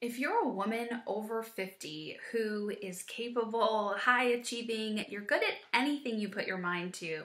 If you're a woman over 50 who is capable, high achieving, you're good at anything you put your mind to,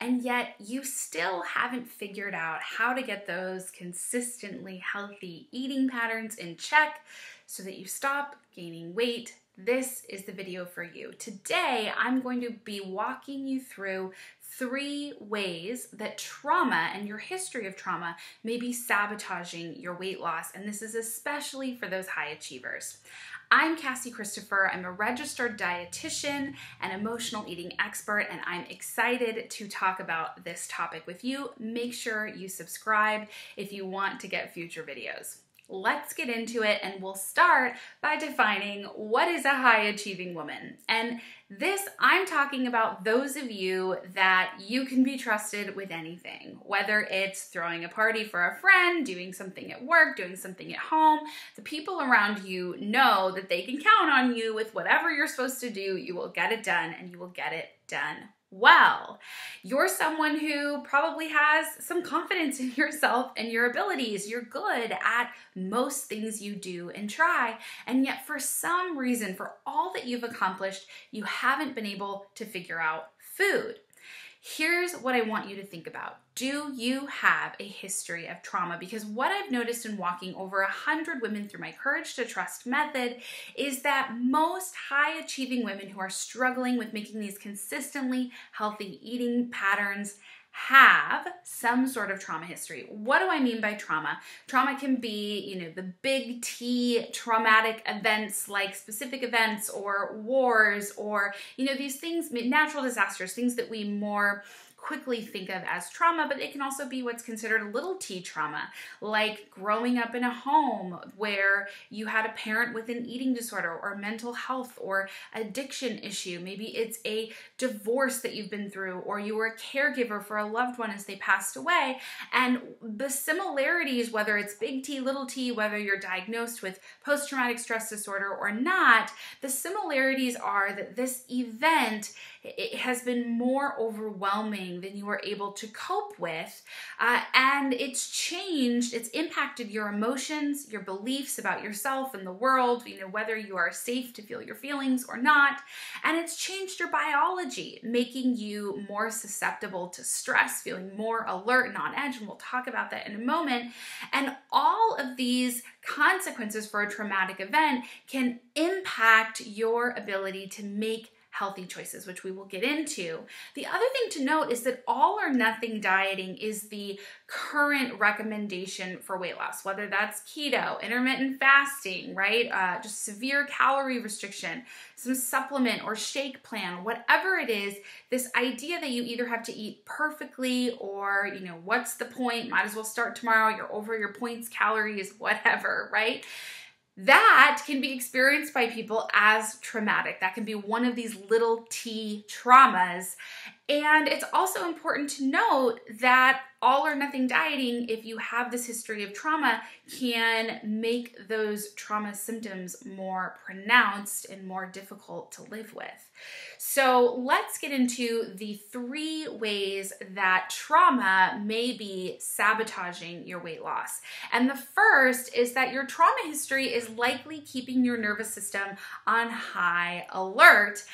and yet you still haven't figured out how to get those consistently healthy eating patterns in check so that you stop gaining weight, this is the video for you. Today, I'm going to be walking you through 3 ways that trauma and your history of trauma may be sabotaging your weight loss, and this is especially for those high achievers. I'm Cassie Christopher. I'm a registered dietitian and emotional eating expert, and I'm excited to talk about this topic with you. Make sure you subscribe if you want to get future videos. Let's get into it, and we'll start by defining what is a high achieving woman. And this, I'm talking about those of you that you can be trusted with anything, whether it's throwing a party for a friend, doing something at work, doing something at home. The people around you know that they can count on you with whatever you're supposed to do. You will get it done, and you will get it done well. You're someone who probably has some confidence in yourself and your abilities. You're good at most things you do and try, and yet for some reason, for all that you've accomplished, you haven't been able to figure out food. Here's what I want you to think about. Do you have a history of trauma? Because what I've noticed in walking over 100 women through my Courage to Trust method is that most high achieving women who are struggling with making these consistently healthy eating patterns have some sort of trauma history. What do I mean by trauma? Trauma can be, the big T traumatic events like specific events or wars or, these things, natural disasters, things that we more quickly think of as trauma, but it can also be what's considered a little t trauma, like growing up in a home where you had a parent with an eating disorder or mental health or addiction issue. Maybe it's a divorce that you've been through, or you were a caregiver for a loved one as they passed away. And the similarities, whether it's big T, little t, whether you're diagnosed with post-traumatic stress disorder or not, the similarities are that this event, it has been more overwhelming than you were able to cope with, and it's changed, it's impacted your emotions, your beliefs about yourself and the world, whether you are safe to feel your feelings or not, and it's changed your biology, making you more susceptible to stress, feeling more alert and on edge, and we'll talk about that in a moment. And all of these consequences for a traumatic event can impact your ability to make healthy choices, which we will get into. The other thing to note is that all or nothing dieting is the current recommendation for weight loss, whether that's keto, intermittent fasting, right? Just severe calorie restriction, some supplement or shake plan, whatever it is, this idea that you either have to eat perfectly or, what's the point? Might as well start tomorrow. You're over your points, calories, whatever, right? That can be experienced by people as traumatic. That can be one of these little t traumas. And it's also important to note that all or nothing dieting, if you have this history of trauma, can make those trauma symptoms more pronounced and more difficult to live with. So let's get into the 3 ways that trauma may be sabotaging your weight loss. And the first is that your trauma history is likely keeping your nervous system on high alert.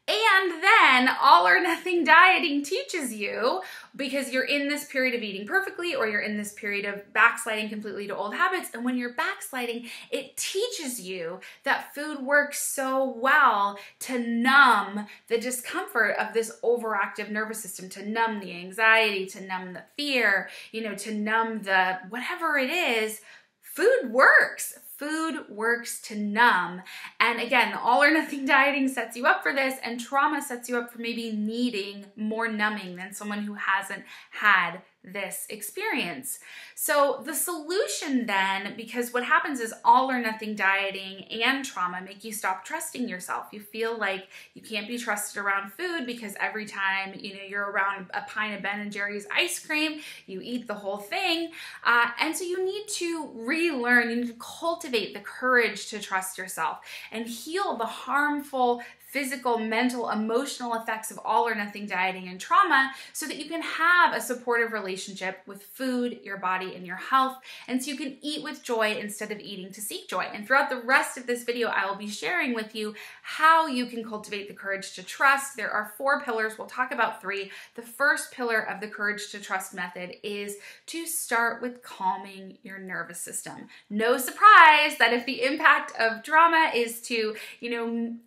And then all or nothing dieting teaches you, because you're in this period of eating perfectly or you're in this period of backsliding completely to old habits. And when you're backsliding, it teaches you that food works so well to numb the discomfort of this overactive nervous system, to numb the anxiety, to numb the fear, to numb the whatever it is. Food works. Food works to numb. And again, all or nothing dieting sets you up for this, and trauma sets you up for maybe needing more numbing than someone who hasn't had this experience. So the solution then, because what happens is all or nothing dieting and trauma make you stop trusting yourself. You feel like you can't be trusted around food because every time you're around a pint of Ben & Jerry's ice cream, you eat the whole thing. And so you need to relearn, you need to cultivate the courage to trust yourself and heal the harmful physical, mental, emotional effects of all or nothing dieting and trauma so that you can have a supportive relationship relationship with food, your body, and your health, and so you can eat with joy instead of eating to seek joy. And throughout the rest of this video, I will be sharing with you how you can cultivate the courage to trust. There are 4 pillars. We'll talk about 3. The first pillar of the courage to trust method is to start with calming your nervous system. No surprise that if the impact of trauma is to,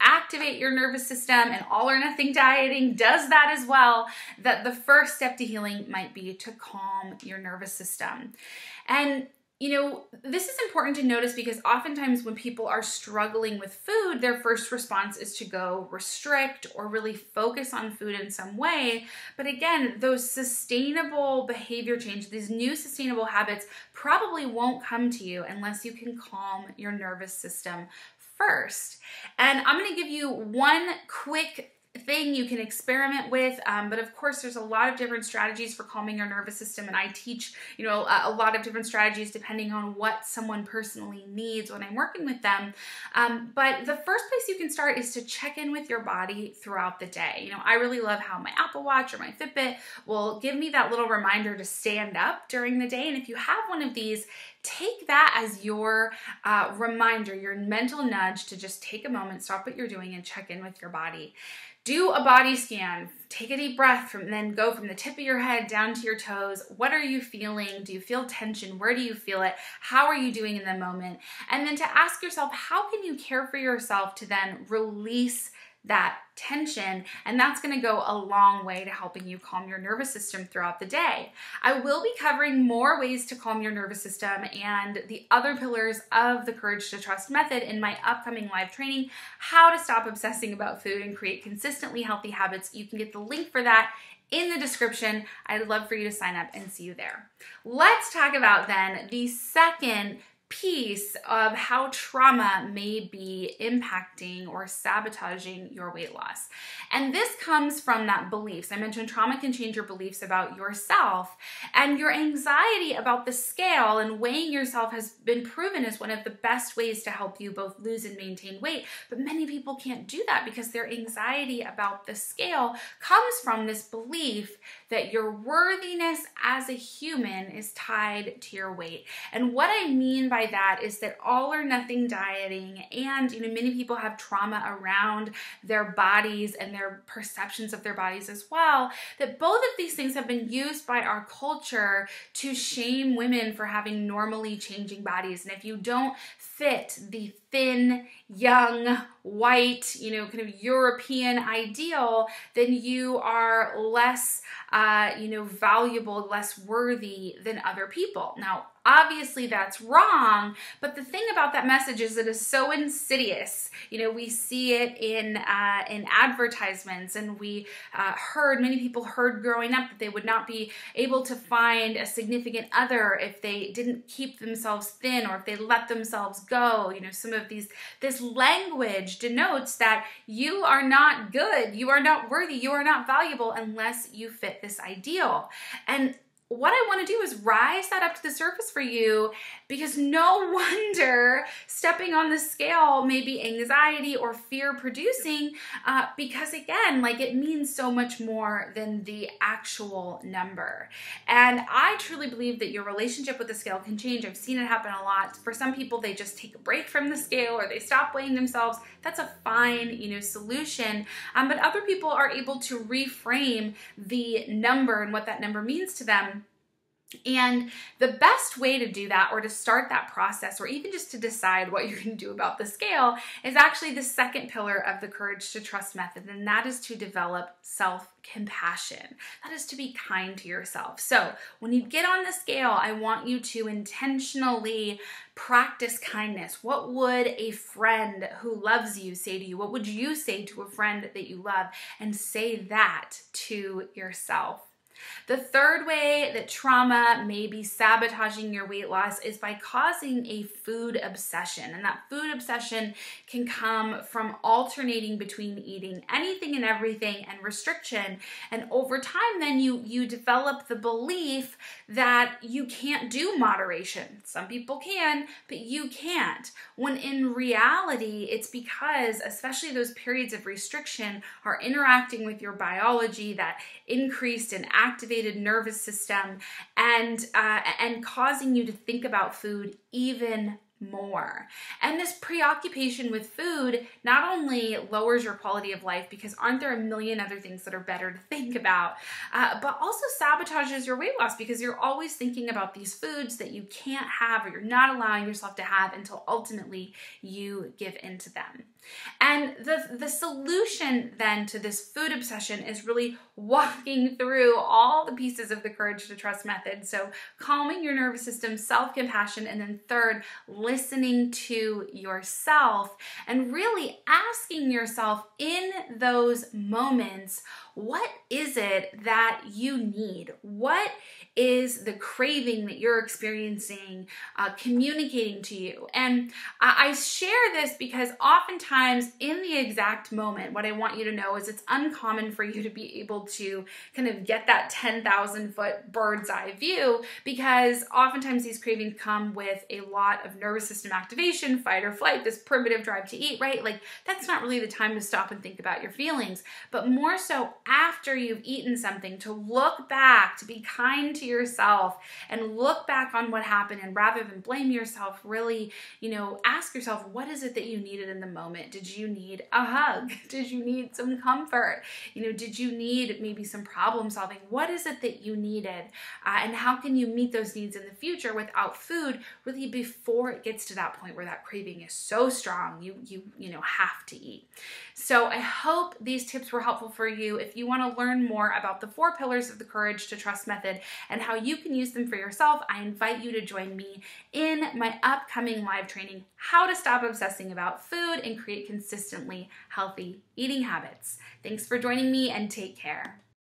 activate your nervous system, and all or nothing dieting does that as well, that the first step to healing might be to calm your nervous system. And this is important to notice because oftentimes when people are struggling with food, their first response is to go restrict or really focus on food in some way. But again, those sustainable behavior change, these new sustainable habits probably won't come to you unless you can calm your nervous system first. And I'm going to give you one quick thing you can experiment with, but of course there's a lot of different strategies for calming your nervous system, and I teach a lot of different strategies depending on what someone personally needs when I'm working with them. But the first place you can start is to check in with your body throughout the day. I really love how my Apple Watch or my Fitbit will give me that little reminder to stand up during the day, and if you have one of these, take that as your reminder, your mental nudge to just take a moment, stop what you're doing, and check in with your body. Do a body scan. Take a deep breath, then go from the tip of your head down to your toes. What are you feeling? Do you feel tension? Where do you feel it? How are you doing in the moment? And then to ask yourself, how can you care for yourself to then release that tension? And that's going to go a long way to helping you calm your nervous system throughout the day. I will be covering more ways to calm your nervous system and the other pillars of the Courage to Trust method in my upcoming live training, How to Stop Obsessing About Food and Create Consistently Healthy Habits. You can get the link for that in the description. I'd love for you to sign up and see you there. Let's talk about then the second piece of how trauma may be impacting or sabotaging your weight loss. And this comes from that beliefs. I mentioned trauma can change your beliefs about yourself, and your anxiety about the scale and weighing yourself has been proven as one of the best ways to help you both lose and maintain weight. But many people can't do that because their anxiety about the scale comes from this belief that your worthiness as a human is tied to your weight. And what I mean by that is that all or nothing dieting, and many people have trauma around their bodies and their perceptions of their bodies as well, that both of these things have been used by our culture to shame women for having normally changing bodies. And if you don't fit the thin, young, white, kind of European ideal, then you are less, valuable, less worthy than other people. Now, obviously that's wrong, but the thing about that message is it is so insidious. We see it in advertisements, and many people heard growing up that they would not be able to find a significant other if they didn't keep themselves thin or if they let themselves go. Some of this language denotes that you are not good, you are not worthy, you are not valuable unless you fit this ideal. And what I want to do is rise that up to the surface for you, because no wonder stepping on the scale may be anxiety or fear producing, because again, it means so much more than the actual number. And I truly believe that your relationship with the scale can change. I've seen it happen a lot. For some people, they just take a break from the scale or they stop weighing themselves. That's a fine, solution. But other people are able to reframe the number and what that number means to them. And the best way to do that, or to start that process, or even just to decide what you're going to do about the scale, is actually the second pillar of the Courage to Trust method, and that is to develop self-compassion. That is to be kind to yourself. So when you get on the scale, I want you to intentionally practice kindness. What would a friend who loves you say to you? What would you say to a friend that you love? And say that to yourself. The third way that trauma may be sabotaging your weight loss is by causing a food obsession. And that food obsession can come from alternating between eating anything and everything and restriction. And over time, then you develop the belief that you can't do moderation. Some people can, but you can't. When in reality, it's because, especially those periods of restriction, are interacting with your biology, that increased and activated nervous system and causing you to think about food even more. And this preoccupation with food not only lowers your quality of life, because aren't there a million other things that are better to think about, but also sabotages your weight loss, because you're always thinking about these foods that you can't have or you're not allowing yourself to have until ultimately you give into them. And the solution then to this food obsession is really walking through all the pieces of the Courage to Trust method. So calming your nervous system, self-compassion, and then third, listening to yourself and really asking yourself in those moments, what is it that you need? What is the craving that you're experiencing communicating to you? And I share this because oftentimes in the exact moment, what I want you to know is it's uncommon for you to be able to kind of get that 10,000 foot bird's eye view, because oftentimes these cravings come with a lot of nervous system activation, fight or flight, this primitive drive to eat, right? Like that's not really the time to stop and think about your feelings, but more so after you've eaten something, to look back, to be kind to yourself and look back on what happened, and rather than blame yourself, really, ask yourself, what is it that you needed in the moment? Did you need a hug? Did you need some comfort? Did you need maybe some problem solving? What is it that you needed? And how can you meet those needs in the future without food, really before it gets to that point where that craving is so strong, you have to eat. So I hope these tips were helpful for you. If you want to learn more about the 4 pillars of the Courage to Trust method and how you can use them for yourself, I invite you to join me in my upcoming live training, How to Stop Obsessing About Food and Create Consistently Healthy Eating Habits. Thanks for joining me, and take care.